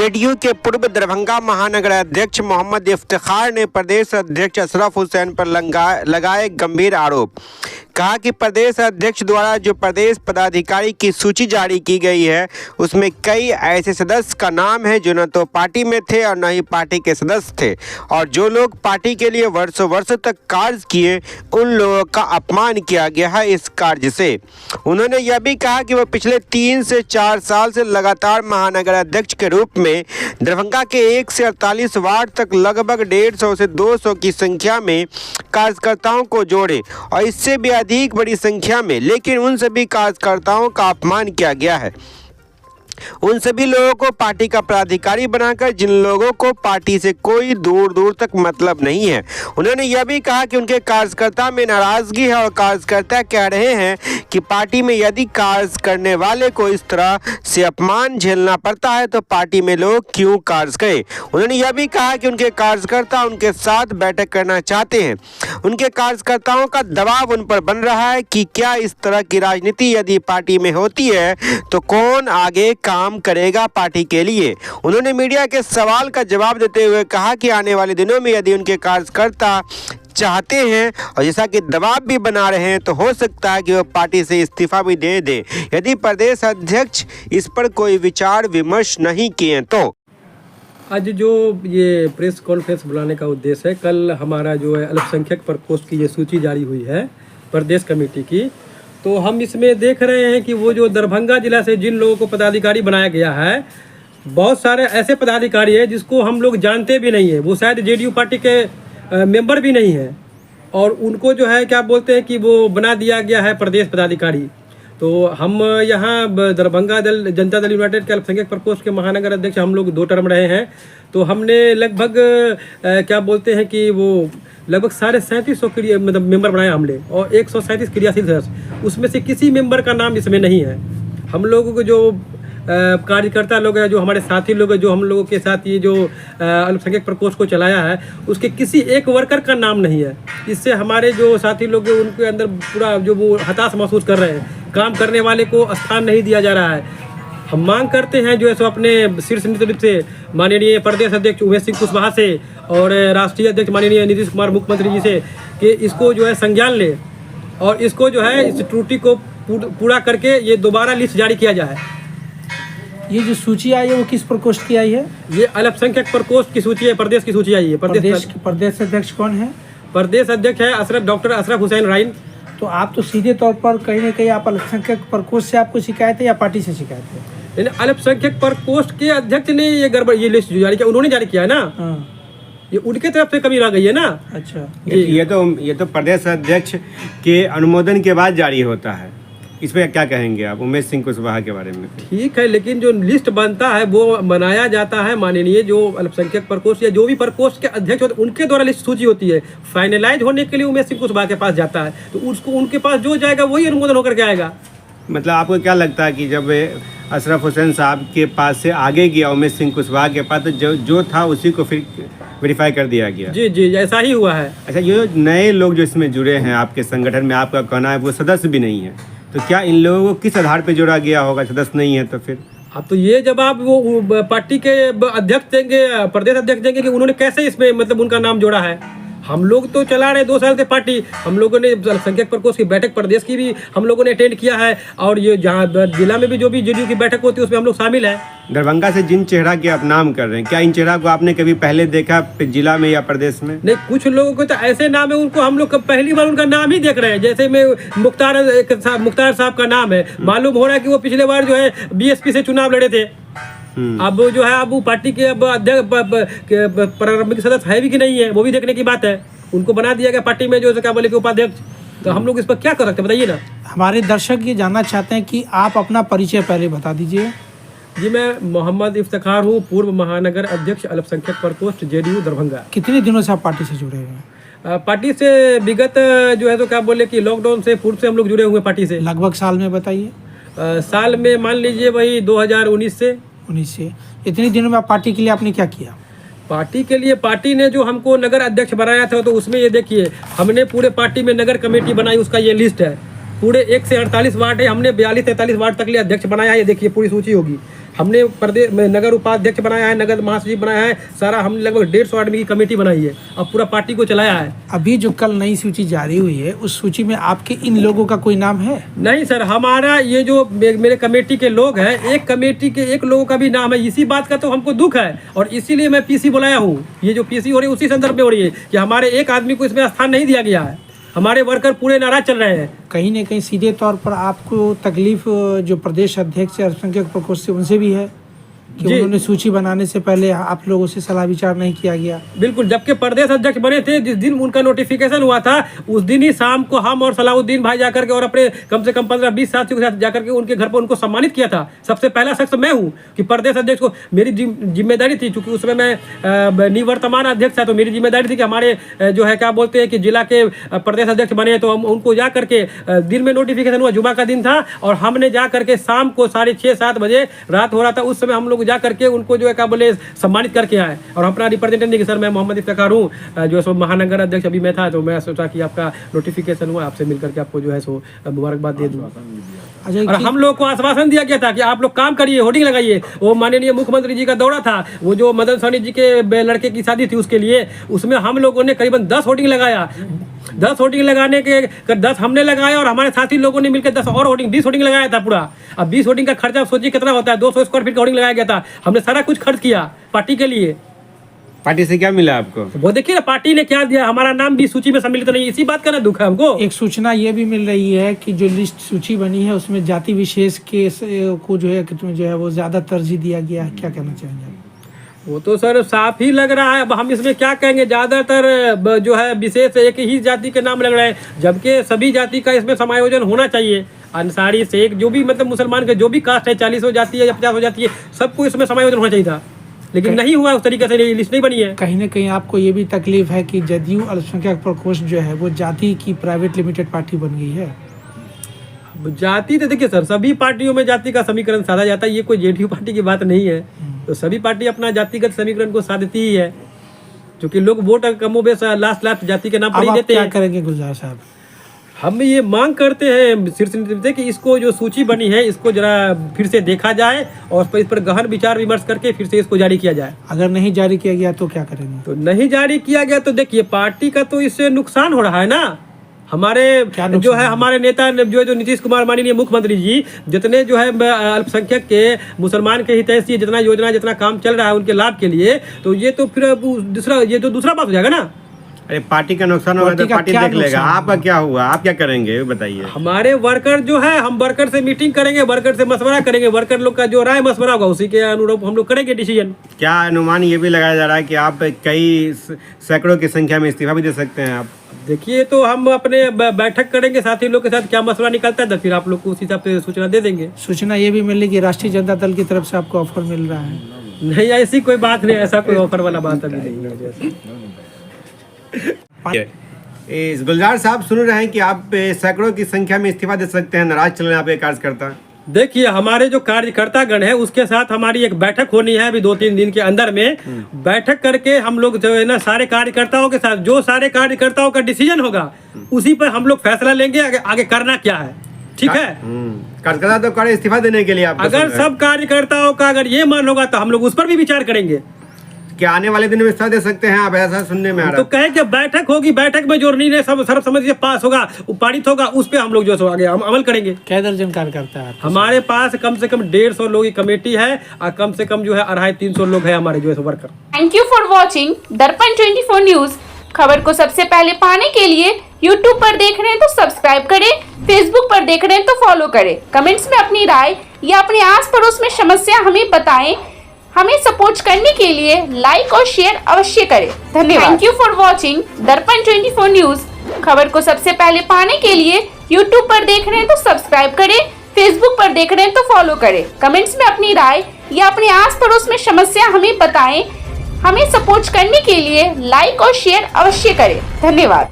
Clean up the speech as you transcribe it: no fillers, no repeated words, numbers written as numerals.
JDU के पूर्व दरभंगा महानगर अध्यक्ष मोहम्मद इफ्तिखार ने प्रदेश अध्यक्ष अशरफ हुसैन पर लगाए गंभीर आरोप। कहा कि प्रदेश अध्यक्ष द्वारा जो प्रदेश पदाधिकारी की सूची जारी की गई है उसमें कई ऐसे सदस्य का नाम है जो न तो पार्टी में थे और न ही पार्टी के सदस्य थे, और जो लोग पार्टी के लिए वर्षों वर्षों तक कार्य किए उन लोगों का अपमान किया गया है इस कार्य से। उन्होंने यह भी कहा कि वह पिछले 3 से 4 साल से लगातार महानगर अध्यक्ष के रूप में दरभंगा के 1 से 48 वार्ड तक लगभग 150 से 200 की संख्या में कार्यकर्ताओं को जोड़े और इससे भी अधिक बड़ी संख्या में, लेकिन उन सभी कार्यकर्ताओं का अपमान किया गया है। उन सभी लोगों को पार्टी का पदाधिकारी बनाकर जिन लोगों को पार्टी से कोई दूर दूर तक मतलब नहीं है। उन्होंने यह भी कहा कि उनके कार्यकर्ता में नाराजगी है और कार्यकर्ता कह रहे हैं कि पार्टी में यदि कार्य करने वाले को इस तरह से अपमान झेलना पड़ता है तो पार्टी में लोग क्यों कार्य करें। उन्होंने यह भी कहा कि उनके कार्यकर्ता उनके साथ बैठक करना चाहते हैं। उनके कार्यकर्ताओं का दबाव उन पर बन रहा है कि क्या इस तरह की राजनीति यदि पार्टी में होती है तो कौन आगे काम करेगा पार्टी के लिए। उन्होंने मीडिया के सवाल का जवाब देते हुए कहा कि आने वाले दिनों में यदि उनके कार्यकर्ता चाहते हैं और जैसा कि दबाव भी बना रहे हैं तो हो सकता है कि वो पार्टी से इस्तीफा भी दे दे यदि प्रदेश अध्यक्ष इस पर कोई विचार विमर्श नहीं किए तो। आज जो ये प्रेस कॉन्फ्रेंस बुलाने का उद्देश्य है, कल हमारा जो है अल्पसंख्यक प्रकोष्ठ की ये सूची जारी हुई है प्रदेश कमेटी की, तो हम इसमें देख रहे हैं कि वो जो दरभंगा जिला से जिन लोगों को पदाधिकारी बनाया गया है, बहुत सारे ऐसे पदाधिकारी हैं जिसको हम लोग जानते भी नहीं है, वो शायद जेडीयू पार्टी के मेंबर भी नहीं है, और उनको जो है क्या बोलते हैं कि वो बना दिया गया है प्रदेश पदाधिकारी। तो हम यहाँ दरभंगा जनता दल यूनाइटेड के अल्पसंख्यक प्रकोष्ठ के महानगर अध्यक्ष हम लोग 2 टर्म रहे हैं, तो हमने लगभग क्या बोलते हैं कि वो लगभग 3750 मतलब मेंबर बनाए हमने, और 137 क्रियाशील सदस्य, उसमें से किसी मेंबर का नाम इसमें नहीं है। हम लोगों को जो कार्यकर्ता लोग हैं, जो हमारे साथी लोग हैं, जो हम लोगों के साथ ये जो अल्पसंख्यक प्रकोष्ठ को चलाया है, उसके किसी एक वर्कर का नाम नहीं है। इससे हमारे जो साथी लोग हैं उनके अंदर पूरा जो वो हताश महसूस कर रहे हैं, काम करने वाले को स्थान नहीं दिया जा रहा है। हम मांग करते हैं जो है सो अपने शीर्ष नेतृत्व से माननीय प्रदेश अध्यक्ष उमेश सिंह कुशवाहा से और राष्ट्रीय अध्यक्ष माननीय नीतीश कुमार मुख्यमंत्री जी से कि इसको जो है संज्ञान ले और इसको जो है इस त्रुटि को पूरा करके ये दोबारा लिस्ट जारी किया जाए। ये जो सूची आई है वो किस प्रकोष्ठ की आई है? ये अल्पसंख्यक प्रकोष्ठ की सूची है, प्रदेश की सूची आई है। प्रदेश अध्यक्ष कौन है? प्रदेश अध्यक्ष है डॉक्टर अशरफ हुसैन राइन। तो आप तो सीधे तौर पर कहीं ना कहीं आप अल्पसंख्यक प्रकोष्ठ से आपको शिकायत है या पार्टी से शिकायत है? अल्पसंख्यक प्रकोष्ठ के अध्यक्ष ने ये गड़बड़ ये लिस्ट जारी किया, उन्होंने जारी किया है ना, ये उनके तरफ से कमी रह गई है ना। अच्छा, ये तो प्रदेश अध्यक्ष के अनुमोदन के बाद जारी होता है। इसमें क्या कहेंगे आप उमेश सिंह कुशवाहा के बारे में? ठीक है, लेकिन जो लिस्ट बनता है वो बनाया जाता है माननीय जो अल्पसंख्यक प्रकोष्ठ या जो भी प्रकोष्ठ के अध्यक्ष होते हैं उनके द्वारा लिस्ट सूची होती है। फाइनलाइज होने के लिए उमेश सिंह कुशवाहा के पास जाता है, तो उसको उनके पास जो जाएगा वही अनुमोदन होकर के आएगा। मतलब आपको क्या लगता है कि जब अशरफ हुसैन साहब के पास से आगे गया उमेश सिंह कुशवाहा के पास, तो जो था उसी को फिर वेरीफाई कर दिया गया? जी जी, ऐसा ही हुआ है। अच्छा, ये नए लोग जो इसमें जुड़े हैं आपके संगठन में, आपका कहना है वो सदस्य भी नहीं है, तो क्या इन लोगों को किस आधार पर जोड़ा गया होगा? सदस्य नहीं है तो फिर अब तो ये जवाब वो पार्टी के अध्यक्ष देंगे, प्रदेश अध्यक्ष देंगे कि उन्होंने कैसे इसमें मतलब उनका नाम जोड़ा है। हम लोग तो चला रहे 2 साल से पार्टी, हम लोगों ने अल्पसंख्यक प्रकोष्ठ की बैठक प्रदेश की भी हम लोगों ने अटेंड किया है, और ये जहाँ जिला में भी जो भी जेडीयू की बैठक होती है उसमें हम लोग शामिल हैं। दरभंगा से जिन चेहरा के आप नाम कर रहे हैं, क्या इन चेहरा को आपने कभी पहले देखा जिला में या प्रदेश में? नहीं, कुछ लोगों को तो ऐसे नाम है उनको हम लोग पहली बार उनका नाम ही देख रहे हैं। जैसे में मुख्तार साहब का नाम है, मालूम हो रहा है कि वो पिछले बार जो है बीएसपी से चुनाव लड़े थे। अब जो है अब वो पार्टी के अब अध्यक्ष प्रारंभिक सदस्य है भी कि नहीं है, वो भी देखने की बात है। उनको बना दिया गया पार्टी में जो क्या बोले कि उपाध्यक्ष, तो हम लोग इस पर क्या कर सकते हैं बताइए ना। हमारे दर्शक ये जानना चाहते हैं कि आप अपना परिचय पहले बता दीजिए। जी, मैं मोहम्मद इफ्तिखार हूँ, पूर्व महानगर अध्यक्ष अल्पसंख्यक प्रकोष्ठ जेडीयू दरभंगा। कितने दिनों से आप पार्टी से जुड़े हुए हैं? पार्टी से विगत जो है तो क्या बोले कि लॉकडाउन से पूर्व से हम लोग जुड़े हुए पार्टी से। लगभग साल में बताइए। साल में मान लीजिए वही 2019 से। इतने दिनों में आप पार्टी के लिए आपने क्या किया? पार्टी के लिए पार्टी ने जो हमको नगर अध्यक्ष बनाया था, तो उसमें ये देखिए हमने पूरे पार्टी में नगर कमेटी बनाई, उसका ये लिस्ट है। पूरे 1 से 48 वार्ड है, हमने 42 से 43 वार्ड तक लिए अध्यक्ष बनाया है। ये देखिए पूरी सूची होगी। हमने प्रदेश में नगर उपाध्यक्ष बनाया है, नगर महासचिव बनाया है, सारा हमने लगभग 150 आदमी की कमेटी बनाई है, अब पूरा पार्टी को चलाया है। अभी जो कल नई सूची जारी हुई है उस सूची में आपके इन लोगों का कोई नाम है? नहीं सर, हमारा ये जो मेरे कमेटी के लोग हैं, एक कमेटी के एक लोगों का भी नाम है। इसी बात का तो हमको दुख है और इसीलिए मैं पीसी बुलाया हूँ। ये जो पीसी हो रही है उसी संदर्भ में हो रही है कि हमारे एक आदमी को इसमें स्थान नहीं दिया गया है। हमारे वर्कर पूरे नाराज चल रहे हैं। कहीं न कहीं सीधे तौर पर आपको तकलीफ जो प्रदेश अध्यक्ष अल्पसंख्यक प्रकोष्ठ से उनसे भी है कि उन्होंने सूची बनाने से पहले आप लोगों से सलाह विचार नहीं किया गया। बिल्कुल, जबकि प्रदेश अध्यक्ष बने थे, जिस दिन उनका नोटिफिकेशन हुआ था उस दिन ही शाम को हम और सलाहुद्दीन भाई जाकर के और अपने कम से कम 15-20 साथियों के साथ जाकर के उनके घर पर उनको सम्मानित किया था। सबसे पहला शख्स मैं हूँ कि प्रदेश अध्यक्ष को मेरी जिम्मेदारी थी, चूंकि उसमें मैं निवर्तमान अध्यक्ष था, तो मेरी जिम्मेदारी थी कि हमारे जो है क्या बोलते हैं कि जिला के प्रदेश अध्यक्ष बने, तो हम उनको जा करके दिन में नोटिफिकेशन हुआ, जुमा का दिन था, और हमने जा करके शाम को 6:30-7 बजे रात हो रहा था, उस समय हम लोग जा करके उनको जो है क्या बोले सम्मानित करके आए। और अपना रिप्रेजेंटेटिव कि सर मैं मोहम्मद इफ्तिखार हूँ, जो सो महानगर अध्यक्ष अभी मैं था, तो मैं सोचा कि आपका नोटिफिकेशन हुआ, आपसे मिलकर के आपको जो है सो मुबारकबाद दे दूँ। और हम लोग को आश्वासन दिया गया था कि आप लोग काम करिए, होर्डिंग लगाइए। वो माननीय मुख्यमंत्री जी का दौरा था, वो जो मदन सहनी जी के लड़के की शादी थी उसके लिए, उसमें हम लोगों ने करीबन 10 होर्डिंग लगाया। 10 होर्डिंग लगाने के 10 हमने लगाया और हमारे साथी लोगों ने मिलकर 10 और होर्डिंग 20 होर्डिंग लगाया था पूरा। अब 20 होर्डिंग का खर्चा सोचिए कितना होता है, 200 स्क्वायर फीट का होर्डिंग लगाया गया था। हमने सारा कुछ खर्च किया पार्टी के लिए। पार्टी से क्या मिला आपको? वो देखिए ना, पार्टी ने क्या दिया, हमारा नाम भी सूची में सम्मिलित नहीं, इसी बात का ना दुख है हमको। एक सूचना ये भी मिल रही है कि जो लिस्ट सूची बनी है उसमें जाति विशेष के को जो है वो ज्यादा तरजीह दिया गया है, क्या कहना चाहेंगे? वो तो सर साफ ही लग रहा है। अब हम इसमें क्या कहेंगे, ज्यादातर जो है विशेष एक ही जाति के नाम लग रहे हैं, जबकि सभी जाति का इसमें समायोजन होना चाहिए। अंसारी शेख जो भी मतलब मुसलमान के जो भी कास्ट है, 40 हो जाती है या 50 हो जाती है, सबको इसमें समायोजन होना चाहिए था, लेकिन नहीं हुआ। उस तरीके से लिस्ट नहीं बनी है। कहीं ना कहीं आपको ये भी तकलीफ है कि जदयू अल्पसंख्यक प्रकोष्ठ जो है वो जाति की प्राइवेट लिमिटेड पार्टी बन गई है। जाति तो देखिए सर, सभी पार्टियों में जाति का समीकरण साधा जाता है, ये कोई जेडीयू पार्टी की बात नहीं है। तो सभी पार्टी अपना जातिगत समीकरण को साधती ही है, क्योंकि लोग वोट कमोबेश लास्ट जाति के नाम पर ही देते हैं। क्या करेंगे गुलजार साहब? हम ये मांग करते हैं शीर्ष नेतृत्व से कि इसको जो सूची बनी है इसको जरा फिर से देखा जाए और इस पर गहन विचार विमर्श करके फिर से इसको जारी किया जाए। अगर नहीं जारी किया गया तो क्या करेंगे? तो नहीं जारी किया गया तो देखिए पार्टी का तो इससे नुकसान हो रहा है ना। हमारे जो है हमारे नेता जो नीतीश कुमार माननीय मुख्यमंत्री जी जितने जो है अल्पसंख्यक के मुसलमान के हित से जितना योजना जितना काम चल रहा है उनके लाभ के लिए, तो ये तो फिर दूसरा बात हो जाएगा ना। अरे पार्टी का नुकसान होगा तो पार्टी देख लेगा। आपका क्या हुआ, आप क्या करेंगे बताइए? हमारे वर्कर जो है, हम वर्कर से मीटिंग करेंगे, वर्कर से मशवरा करेंगे, वर्कर लोग का जो राय मशवरा होगा उसी के अनुरूप हम लोग करेंगे डिसीजन। क्या अनुमान ये भी लगाया जा रहा है कि आप कई सैकड़ों की संख्या में इस्तीफा भी दे सकते हैं? आप देखिए, तो हम अपने बैठक करेंगे साथी लोग के साथ, क्या मसला निकलता है तो फिर आप लोग को उस हिसाब से सूचना दे देंगे। सूचना ये भी मिल रही कि राष्ट्रीय जनता दल की तरफ से आपको ऑफर मिल रहा है? नहीं, ऐसी कोई बात नहीं, ऐसा कोई ऑफर वाला बात अभी नहीं है। इस गुलजार साहब सुन रहे हैं कि आप सैकड़ों की संख्या में इस्तीफा दे सकते हैं, नाराज चल रहे हैं आपके कार्यकर्ता। देखिए, हमारे जो कार्यकर्ता गण है उसके साथ हमारी एक बैठक होनी है अभी 2-3 दिन के अंदर में। बैठक करके हम लोग जो है ना सारे कार्यकर्ताओं के साथ, जो सारे कार्यकर्ताओं का डिसीजन होगा उसी पर हम लोग फैसला लेंगे आगे करना क्या है। ठीक है, कार्यकर्ता तो करे इस्तीफा देने के लिए आप अगर सब कार्यकर्ताओं का अगर ये मन होगा तो हम लोग उस पर भी विचार करेंगे। क्या आने वाले दिन में इस्तीफा दे सकते हैं आप? ऐसा सुनने में आ रहा है। तो कहे कि बैठक होगी, बैठक में जो निर्णय सब सर्वसम्मति से पास होगा, पारित होगा, उस पे हम लोग जो आगे हम अमल करेंगे। क्या दर्जन कार्यकर्ता है हमारे पास? कम से कम 150 लोगों की कमेटी है और कम से कम जो है 250-300 लोग है हमारे जो है worker. Thank you for watching दर्पण 24 न्यूज। खबर को सबसे पहले पाने के लिए YouTube पर देख रहे हैं तो सब्सक्राइब करें, Facebook पर देख रहे हैं तो फॉलो करें। कमेंट्स में अपनी राय या अपने आस पड़ोस में समस्या हमें बताएं। हमें सपोर्ट करने के लिए लाइक और शेयर अवश्य करें। धन्यवाद। थैंक यू फॉर वॉचिंग दर्पण 24 न्यूज। खबर को सबसे पहले पाने के लिए YouTube पर देख रहे हैं तो सब्सक्राइब करें, Facebook पर देख रहे हैं तो फॉलो करें। कमेंट्स में अपनी राय या अपने आस पड़ोस में समस्या हमें बताएं। हमें सपोर्ट करने के लिए लाइक और शेयर अवश्य करें। धन्यवाद।